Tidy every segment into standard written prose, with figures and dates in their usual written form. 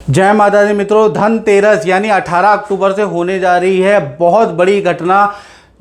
जय माता दी मित्रों, धनतेरस यानी 18 अक्टूबर से होने जा रही है बहुत बड़ी घटना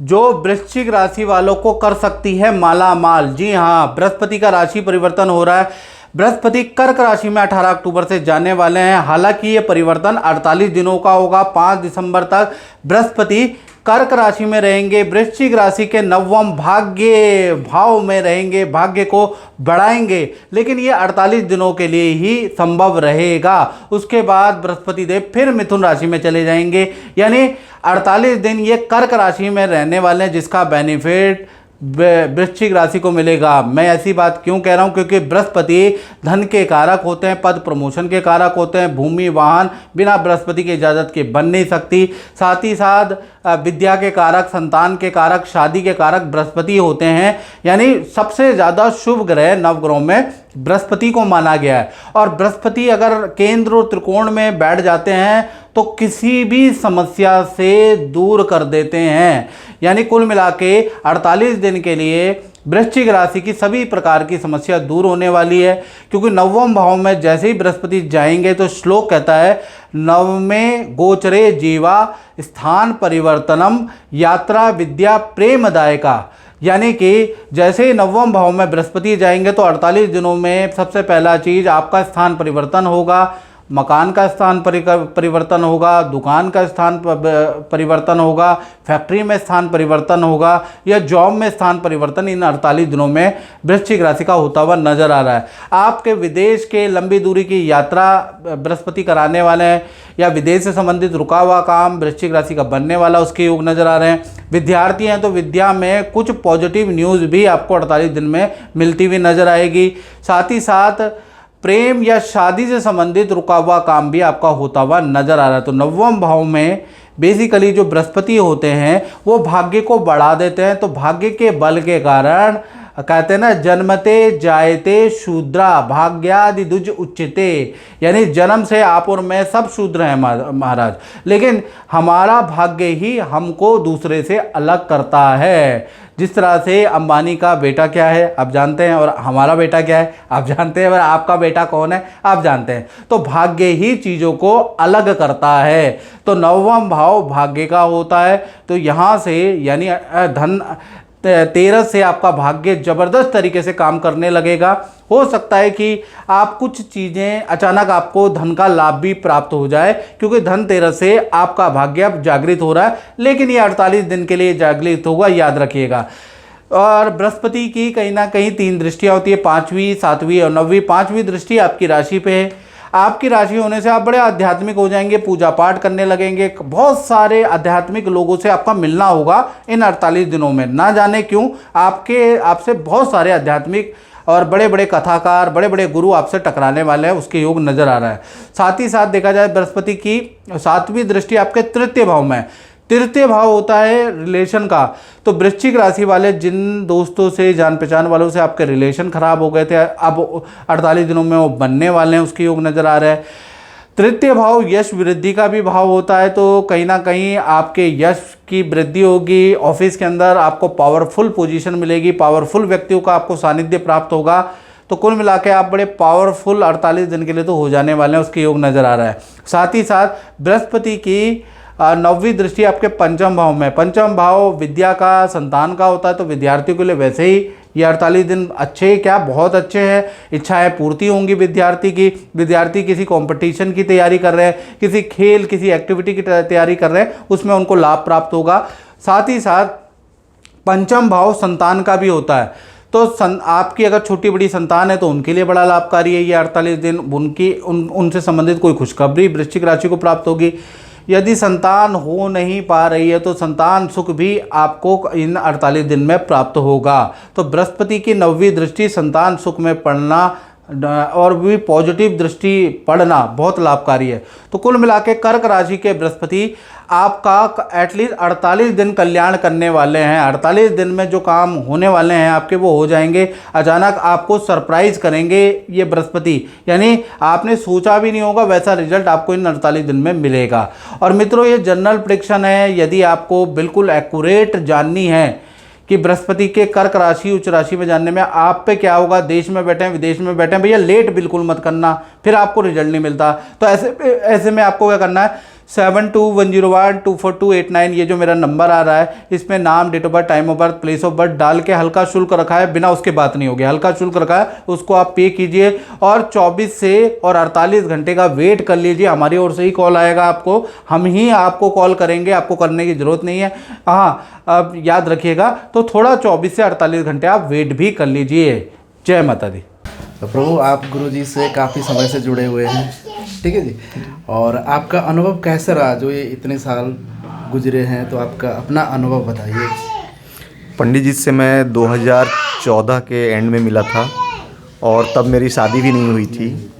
जो वृश्चिक राशि वालों को कर सकती है माला माल। जी हाँ, बृहस्पति का राशि परिवर्तन हो रहा है। बृहस्पति कर्क राशि में 18 अक्टूबर से जाने वाले हैं। हालांकि ये परिवर्तन 48 दिनों का होगा। 5 दिसंबर तक बृहस्पति कर्क राशि में रहेंगे, वृश्चिक राशि के नवम भाग्य भाव में रहेंगे, भाग्य को बढ़ाएंगे। लेकिन ये 48 दिनों के लिए ही संभव रहेगा। उसके बाद बृहस्पति देव फिर मिथुन राशि में चले जाएंगे, यानी 48 दिन ये कर्क राशि में रहने वाले हैं, जिसका बेनिफिट वृश्चिक राशि को मिलेगा। मैं ऐसी बात क्यों कह रहा हूं, क्योंकि बृहस्पति धन के कारक होते हैं, पद प्रमोशन के कारक होते हैं। भूमि वाहन बिना बृहस्पति की इजाज़त के बन नहीं सकती। साथ ही साथ विद्या के कारक, संतान के कारक, शादी के कारक बृहस्पति होते हैं। यानी सबसे ज़्यादा शुभ ग्रह नवग्रहों में बृहस्पति को माना गया है। और बृहस्पति अगर केंद्र और त्रिकोण में बैठ जाते हैं तो किसी भी समस्या से दूर कर देते हैं। यानी कुल मिला के 48 दिन के लिए वृश्चिक राशि की सभी प्रकार की समस्या दूर होने वाली है। क्योंकि नवम भाव में जैसे ही बृहस्पति जाएंगे तो श्लोक कहता है, नवमे गोचरे जीवा स्थान परिवर्तनम यात्रा विद्या प्रेमदायका। यानी कि जैसे ही नवम भाव में बृहस्पति जाएंगे तो 48 दिनों में सबसे पहला चीज़ आपका स्थान परिवर्तन होगा। मकान का स्थान परिवर्तन होगा, दुकान का स्थान परिवर्तन होगा, फैक्ट्री में स्थान परिवर्तन होगा या जॉब में स्थान परिवर्तन इन 48 दिनों में वृश्चिक राशि का होता हुआ नजर आ रहा है। आपके विदेश के लंबी दूरी की यात्रा बृहस्पति कराने वाले हैं, या विदेश से संबंधित रुका हुआ काम वृश्चिक राशि का बनने वाला, उसके योग नजर आ रहे हैं। विद्यार्थी हैं तो विद्या में कुछ पॉजिटिव न्यूज़ भी आपको 48 दिन में मिलती हुई नजर आएगी। साथ ही साथ प्रेम या शादी से संबंधित रुका हुआ काम भी आपका होता हुआ नजर आ रहा है। तो नवम भाव में बेसिकली जो बृहस्पति होते हैं वो भाग्य को बढ़ा देते हैं। तो भाग्य के बल के कारण कहते हैं ना, जन्मते जायते शूद्रा भाग्यादि दुज उच्चते। यानी जन्म से आप और मैं सब शूद्र हैं महाराज, लेकिन हमारा भाग्य ही हमको दूसरे से अलग करता है। जिस तरह से अंबानी का बेटा क्या है आप जानते हैं, और हमारा बेटा क्या है आप जानते हैं, और आपका बेटा कौन है आप जानते हैं। तो भाग्य ही चीज़ों को अलग करता है। तो नवम भाव भाग्य का होता है। तो यहाँ से यानी धन 13 से आपका भाग्य जबरदस्त तरीके से काम करने लगेगा। हो सकता है कि आप कुछ चीज़ें अचानक आपको धन का लाभ भी प्राप्त हो जाए, क्योंकि धन 13 से आपका भाग्य अब जागृत हो रहा है। लेकिन ये 48 दिन के लिए जागृत होगा, याद रखिएगा। और बृहस्पति की कहीं ना कहीं 3 दृष्टियाँ होती है, 5वीं, 7वीं और 9वीं। 5वीं दृष्टि आपकी राशि पे है। आपकी राशि होने से आप बड़े आध्यात्मिक हो जाएंगे, पूजा पाठ करने लगेंगे। बहुत सारे आध्यात्मिक लोगों से आपका मिलना होगा इन 48 दिनों में। ना जाने क्यों आपसे बहुत सारे आध्यात्मिक और बड़े बड़े कथाकार, बड़े बड़े गुरु आपसे टकराने वाले हैं, उसके योग नज़र आ रहा है। साथ ही साथ देखा जाए बृहस्पति की 7वीं दृष्टि आपके तृतीय भाव में। तृतीय भाव होता है रिलेशन का। तो वृश्चिक राशि वाले जिन दोस्तों से, जान पहचान वालों से आपके रिलेशन खराब हो गए थे, अब 48 दिनों में वो बनने वाले हैं, उसके योग नज़र आ रहे हैं। तृतीय भाव यश वृद्धि का भी भाव होता है। तो कहीं ना कहीं आपके यश की वृद्धि होगी। ऑफिस के अंदर आपको पावरफुल पोजीशन मिलेगी, पावरफुल व्यक्तियों का आपको सानिध्य प्राप्त होगा। तो कुल मिला के आप बड़े पावरफुल 48 दिन के लिए तो हो जाने वाले हैं, उसके योग नज़र आ रहा है। साथ ही साथ बृहस्पति की 9वीं दृष्टि आपके पंचम भाव में। पंचम भाव विद्या का, संतान का होता है। तो विद्यार्थियों के लिए वैसे ही ये 48 दिन अच्छे, क्या बहुत अच्छे हैं। इच्छाएं पूर्ति होंगी विद्यार्थी की। विद्यार्थी किसी कंपटीशन की तैयारी कर रहे हैं, किसी खेल, किसी एक्टिविटी की तैयारी कर रहे हैं, उसमें उनको लाभ प्राप्त होगा। साथ ही साथ पंचम भाव संतान का भी होता है। तो आपकी अगर छोटी बड़ी संतान है तो उनके लिए बड़ा लाभकारी है ये 48 दिन। उनसे संबंधित कोई खुशखबरी वृश्चिक राशि को प्राप्त होगी। यदि संतान हो नहीं पा रही है तो संतान सुख भी आपको इन 48 दिन में प्राप्त होगा। तो बृहस्पति की 9वीं दृष्टि संतान सुख में पड़ना और भी पॉजिटिव दृष्टि पड़ना बहुत लाभकारी है। तो कुल मिला के कर्क राशि के बृहस्पति आपका एटलीस्ट 48 दिन कल्याण करने वाले हैं। 48 दिन में जो काम होने वाले हैं आपके वो हो जाएंगे। अचानक आपको सरप्राइज करेंगे ये बृहस्पति, यानी आपने सोचा भी नहीं होगा वैसा रिजल्ट आपको इन 48 दिन में मिलेगा। और मित्रों, ये जनरल प्रेडिक्शन है। यदि आपको बिल्कुल एक्यूरेट जाननी है कि बृहस्पति के कर्क राशि उच्च राशि में जानने में आप पे क्या होगा, देश में बैठे हैं विदेश में बैठे हैं, भैया लेट बिल्कुल मत करना, फिर आपको रिजल्ट नहीं मिलता। तो ऐसे में आपको क्या करना है, 7210124289 ये जो मेरा नंबर आ रहा है, इसमें नाम, date of birth, time of birth, place of birth डाल के हल्का शुल्क रखा है, बिना उसके बात नहीं होगी, हल्का शुल्क रखा है, उसको आप पे कीजिए और 24 से और 48 घंटे का वेट कर लीजिए। हमारी ओर से ही कॉल आएगा आपको, हम ही आपको कॉल करेंगे, आपको करने की ज़रूरत नहीं है। हाँ, अब याद रखिएगा, तो थोड़ा 24 से 48 घंटे आप वेट भी कर लीजिए। जय माता दी। तो प्रभु, आप गुरुजी से काफ़ी समय से जुड़े हुए हैं, ठीक है जी, और आपका अनुभव कैसा रहा जो ये इतने साल गुजरे हैं, तो आपका अपना अनुभव बताइए। पंडित जी से मैं 2014 के एंड में मिला था और तब मेरी शादी भी नहीं हुई थी,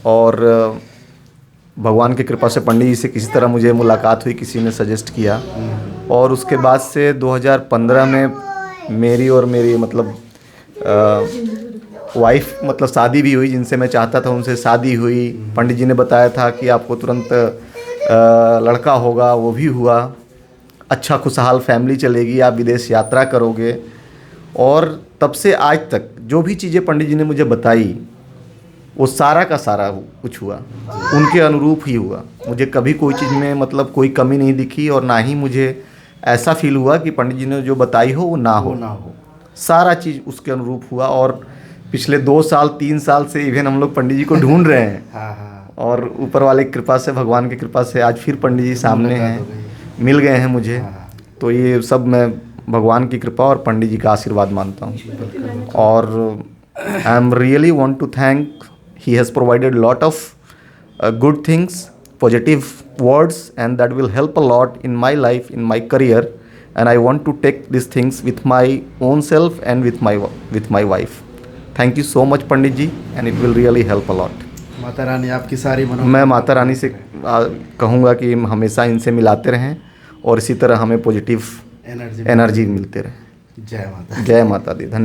और भगवान की कृपा से पंडित जी से किसी तरह मुझे मुलाकात हुई, किसी ने सजेस्ट किया, और उसके बाद से 2015 में मेरी और मेरी मतलब वाइफ मतलब शादी भी हुई, जिनसे मैं चाहता था उनसे शादी हुई। पंडित जी ने बताया था कि आपको तुरंत लड़का होगा, वो भी हुआ। अच्छा खुशहाल फैमिली चलेगी, आप विदेश यात्रा करोगे, और तब से आज तक जो भी चीज़ें पंडित जी ने मुझे बताई वो सारा का सारा कुछ हुआ, उनके अनुरूप ही हुआ। मुझे कभी कोई चीज़ में मतलब कोई कमी नहीं दिखी, और ना ही मुझे ऐसा फील हुआ कि पंडित जी ने जो बताई हो वो ना हो। सारा चीज़ उसके अनुरूप हुआ, और पिछले 2 साल 3 साल से इवन हम लोग पंडित जी को ढूंढ रहे हैं। और ऊपर वाले की कृपा से, भगवान की कृपा से आज फिर पंडित जी सामने हैं, मिल गए हैं मुझे। तो ये सब मैं भगवान की कृपा और पंडित जी का आशीर्वाद मानता हूँ। और I am really want to thank, he has provided lot of good things, positive words, and that will help a lot in my life, in my career, and I want to take this things with my own self and with my wife. Thank you so much Pandit ji, and it will really help a lot. Mata Rani आपकी सारी मैं माता रानी से कहूँगा कि हमेशा इनसे मिलाते रहें, और इसी तरह हमें पॉजिटिव एनर्जी मिलते रहे। जय माता जय माता दी। धन्यवाद।